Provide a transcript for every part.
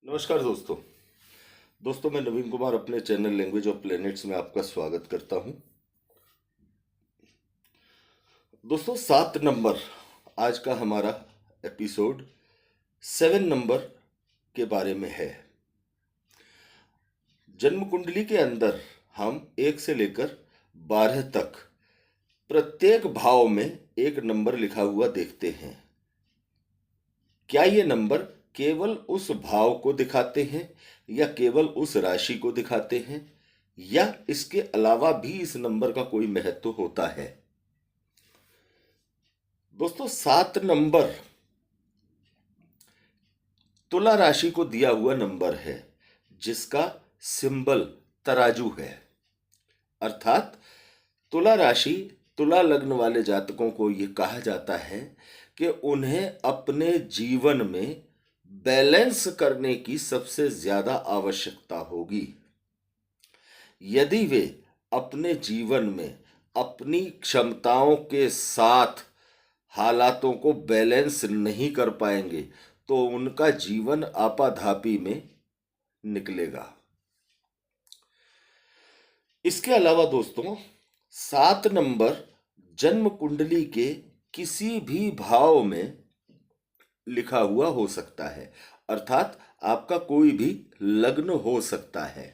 नमस्कार दोस्तों मैं नवीन कुमार अपने चैनल लैंग्वेज ऑफ प्लैनेट्स में आपका स्वागत करता हूं। दोस्तों 7 नंबर आज का हमारा एपिसोड 7 नंबर के बारे में है। जन्म कुंडली के अंदर हम 1 से लेकर 12 तक प्रत्येक भाव में एक नंबर लिखा हुआ देखते हैं। क्या ये नंबर केवल उस भाव को दिखाते हैं या केवल उस राशि को दिखाते हैं या इसके अलावा भी इस नंबर का कोई महत्व होता है? दोस्तों 7 नंबर तुला राशि को दिया हुआ नंबर है जिसका सिंबल तराजू है। अर्थात तुला राशि तुला लग्न वाले जातकों को यह कहा जाता है कि उन्हें अपने जीवन में बैलेंस करने की सबसे ज्यादा आवश्यकता होगी। यदि वे अपने जीवन में अपनी क्षमताओं के साथ हालातों को बैलेंस नहीं कर पाएंगे तो उनका जीवन आपाधापी में निकलेगा। इसके अलावा दोस्तों 7 नंबर जन्म कुंडली के किसी भी भाव में लिखा हुआ हो सकता है, अर्थात आपका कोई भी लग्न हो सकता है।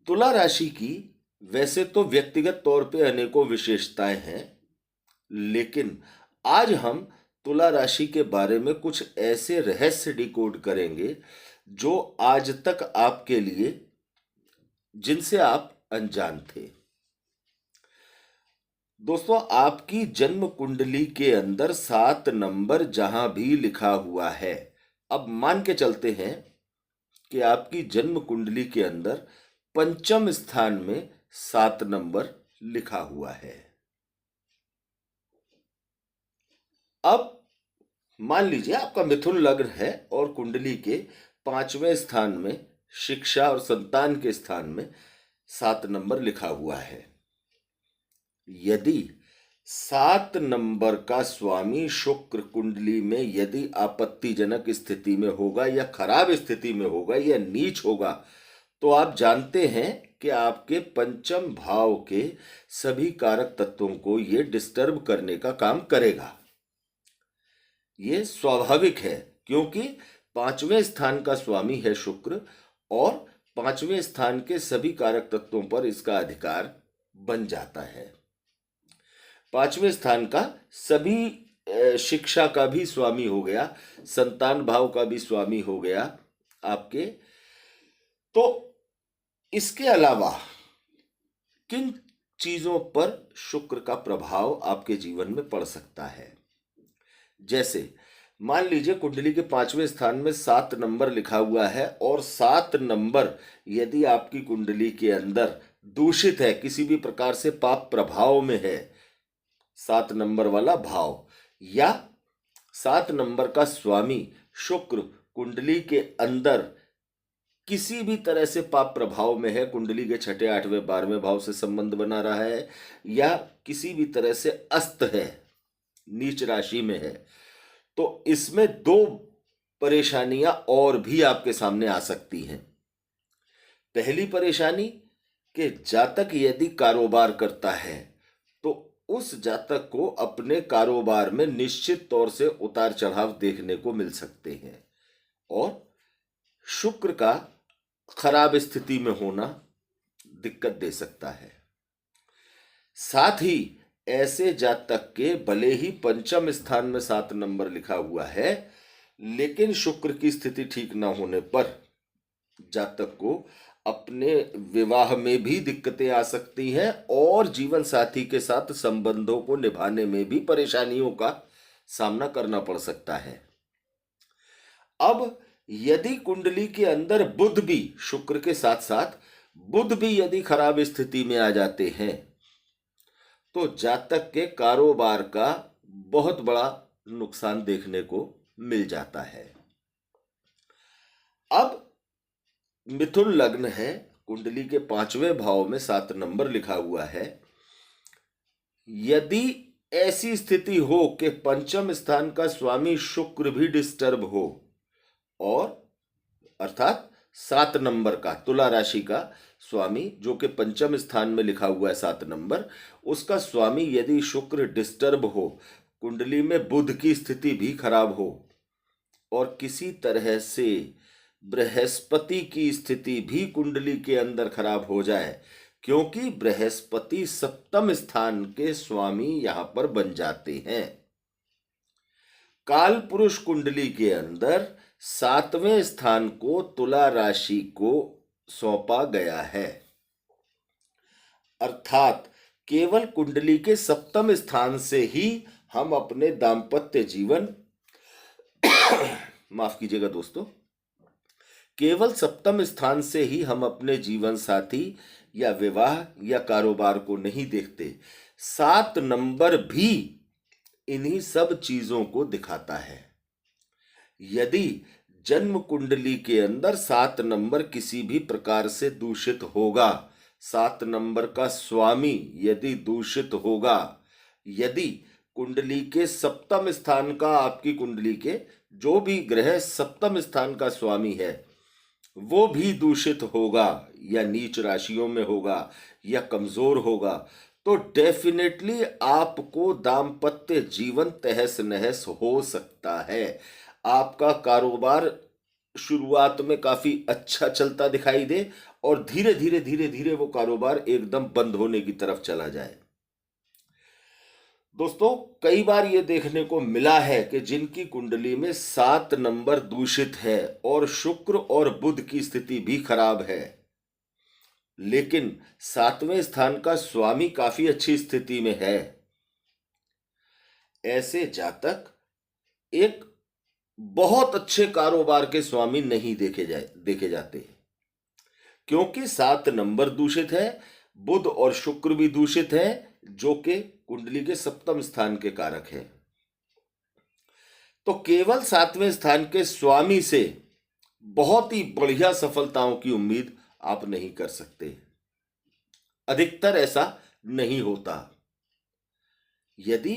तुला राशि की वैसे तो व्यक्तिगत तौर पे अनेकों विशेषताएं हैं, लेकिन आज हम तुला राशि के बारे में कुछ ऐसे रहस्य डिकोड करेंगे जो आज तक आपके लिए जिनसे आप अनजान थे। दोस्तों आपकी जन्म कुंडली के अंदर 7 नंबर जहां भी लिखा हुआ है, अब मान के चलते हैं कि आपकी जन्म कुंडली के अंदर पंचम स्थान में 7 नंबर लिखा हुआ है। अब मान लीजिए आपका मिथुन लग्न है और कुंडली के 5वें स्थान में शिक्षा और संतान के स्थान में 7 नंबर लिखा हुआ है। यदि 7 नंबर का स्वामी शुक्र कुंडली में यदि आपत्तिजनक स्थिति में होगा या खराब स्थिति में होगा या नीच होगा तो आप जानते हैं कि आपके पंचम भाव के सभी कारक तत्वों को यह डिस्टर्ब करने का काम करेगा। यह स्वाभाविक है क्योंकि 5वें स्थान का स्वामी है शुक्र और 5वें स्थान के सभी कारक तत्वों पर इसका अधिकार बन जाता है। 5वें स्थान का सभी शिक्षा का भी स्वामी हो गया, संतान भाव का भी स्वामी हो गया आपके। तो इसके अलावा किन चीजों पर शुक्र का प्रभाव आपके जीवन में पड़ सकता है? जैसे मान लीजिए कुंडली के 5वें स्थान में 7 नंबर लिखा हुआ है और 7 नंबर यदि आपकी कुंडली के अंदर दूषित है, किसी भी प्रकार से पाप प्रभाव में है, 7 नंबर वाला भाव, या 7 नंबर का स्वामी शुक्र कुंडली के अंदर किसी भी तरह से पाप प्रभाव में है, कुंडली के 6, 8वें 12वें भाव से संबंध बना रहा है या किसी भी तरह से अस्त है, नीच राशि में है, तो इसमें 2 परेशानियां और भी आपके सामने आ सकती हैं। पहली परेशानी कि जातक यदि कारोबार करता है तो उस जातक को अपने कारोबार में निश्चित तौर से उतार चढ़ाव देखने को मिल सकते हैं और शुक्र का खराब स्थिति में होना दिक्कत दे सकता है। साथ ही ऐसे जातक के भले ही पंचम स्थान में 7 नंबर लिखा हुआ है, लेकिन शुक्र की स्थिति ठीक ना होने पर जातक को अपने विवाह में भी दिक्कतें आ सकती हैं और जीवन साथी के साथ संबंधों को निभाने में भी परेशानियों का सामना करना पड़ सकता है। अब यदि कुंडली के अंदर बुध भी, शुक्र के साथ साथ बुध भी यदि खराब स्थिति में आ जाते हैं तो जातक के कारोबार का बहुत बड़ा नुकसान देखने को मिल जाता है। अब मिथुन लग्न है, कुंडली के 5वें भाव में 7 नंबर लिखा हुआ है। यदि ऐसी स्थिति हो कि पंचम स्थान का स्वामी शुक्र भी डिस्टर्ब हो और अर्थात 7 नंबर का तुला राशि का स्वामी जो कि पंचम स्थान में लिखा हुआ है 7 नंबर, उसका स्वामी यदि शुक्र डिस्टर्ब हो, कुंडली में बुध की स्थिति भी खराब हो और किसी तरह से बृहस्पति की स्थिति भी कुंडली के अंदर खराब हो जाए, क्योंकि बृहस्पति सप्तम स्थान के स्वामी यहां पर बन जाते हैं। काल पुरुष कुंडली के अंदर 7वें स्थान को तुला राशि को सौंपा गया है, अर्थात केवल कुंडली के सप्तम स्थान से ही हम अपने दाम्पत्य जीवन माफ कीजिएगा दोस्तों, केवल सप्तम स्थान से ही हम अपने जीवन साथी या विवाह या कारोबार को नहीं देखते। 7 नंबर भी इन्हीं सब चीजों को दिखाता है। यदि जन्म कुंडली के अंदर 7 नंबर किसी भी प्रकार से दूषित होगा, 7 नंबर का स्वामी यदि दूषित होगा, यदि कुंडली के सप्तम स्थान का, आपकी कुंडली के जो भी ग्रह सप्तम स्थान का स्वामी है वो भी दूषित होगा या नीच राशियों में होगा या कमजोर होगा, तो डेफिनेटली आपको दाम्पत्य जीवन तहस नहस हो सकता है। आपका कारोबार शुरुआत में काफी अच्छा चलता दिखाई दे और धीरे धीरे वो कारोबार एकदम बंद होने की तरफ चला जाए। दोस्तों, कई बार ये देखने को मिला है कि जिनकी कुंडली में 7 नंबर दूषित है और शुक्र और बुध की स्थिति भी खराब है, लेकिन 7वें स्थान का स्वामी काफी अच्छी स्थिति में है, ऐसे जातक एक बहुत अच्छे कारोबार के स्वामी नहीं देखे जाते, क्योंकि 7 नंबर दूषित है, बुध और शुक्र भी दूषित है जो कि कुंडली के सप्तम स्थान के कारक है। तो केवल 7वें स्थान के स्वामी से बहुत ही बढ़िया सफलताओं की उम्मीद आप नहीं कर सकते। अधिकतर ऐसा नहीं होता। यदि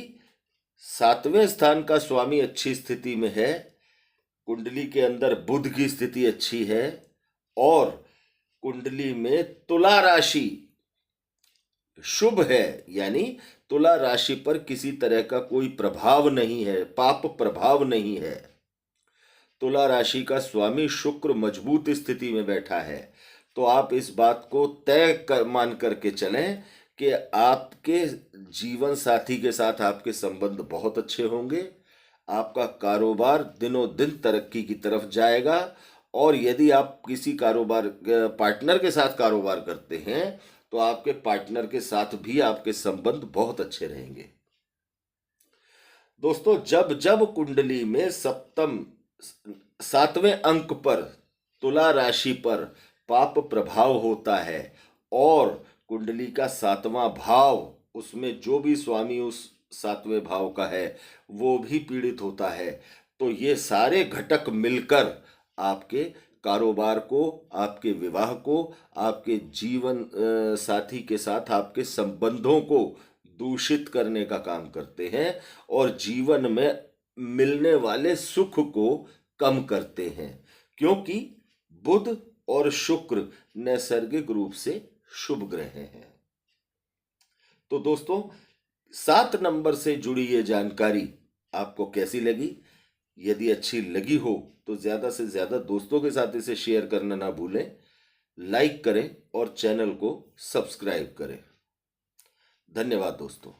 7वें स्थान का स्वामी अच्छी स्थिति में है, कुंडली के अंदर बुध की स्थिति अच्छी है और कुंडली में तुला राशि शुभ है, यानी तुला राशि पर किसी तरह का कोई प्रभाव नहीं है, पाप प्रभाव नहीं है, तुला राशि का स्वामी शुक्र मजबूत स्थिति में बैठा है, तो आप इस बात को मान करके चलें कि आपके जीवन साथी के साथ आपके संबंध बहुत अच्छे होंगे, आपका कारोबार दिनों दिन तरक्की की तरफ जाएगा और यदि आप किसी पार्टनर के साथ कारोबार करते हैं तो आपके पार्टनर के साथ भी आपके संबंध बहुत अच्छे रहेंगे। दोस्तों, जब कुंडली में 7वें अंक पर तुला राशि पर पाप प्रभाव होता है और कुंडली का 7वां भाव, उसमें जो भी स्वामी उस 7वें भाव का है वो भी पीड़ित होता है, तो ये सारे घटक मिलकर आपके कारोबार को, आपके विवाह को, आपके जीवन साथी के साथ आपके संबंधों को दूषित करने का काम करते हैं और जीवन में मिलने वाले सुख को कम करते हैं, क्योंकि बुध और शुक्र नैसर्गिक रूप से शुभ ग्रह हैं। तो दोस्तों, 7 नंबर से जुड़ी ये जानकारी आपको कैसी लगी? यदि अच्छी लगी हो तो ज़्यादा से ज़्यादा दोस्तों के साथ इसे शेयर करना ना भूलें, लाइक करें और चैनल को सब्सक्राइब करें। धन्यवाद दोस्तों।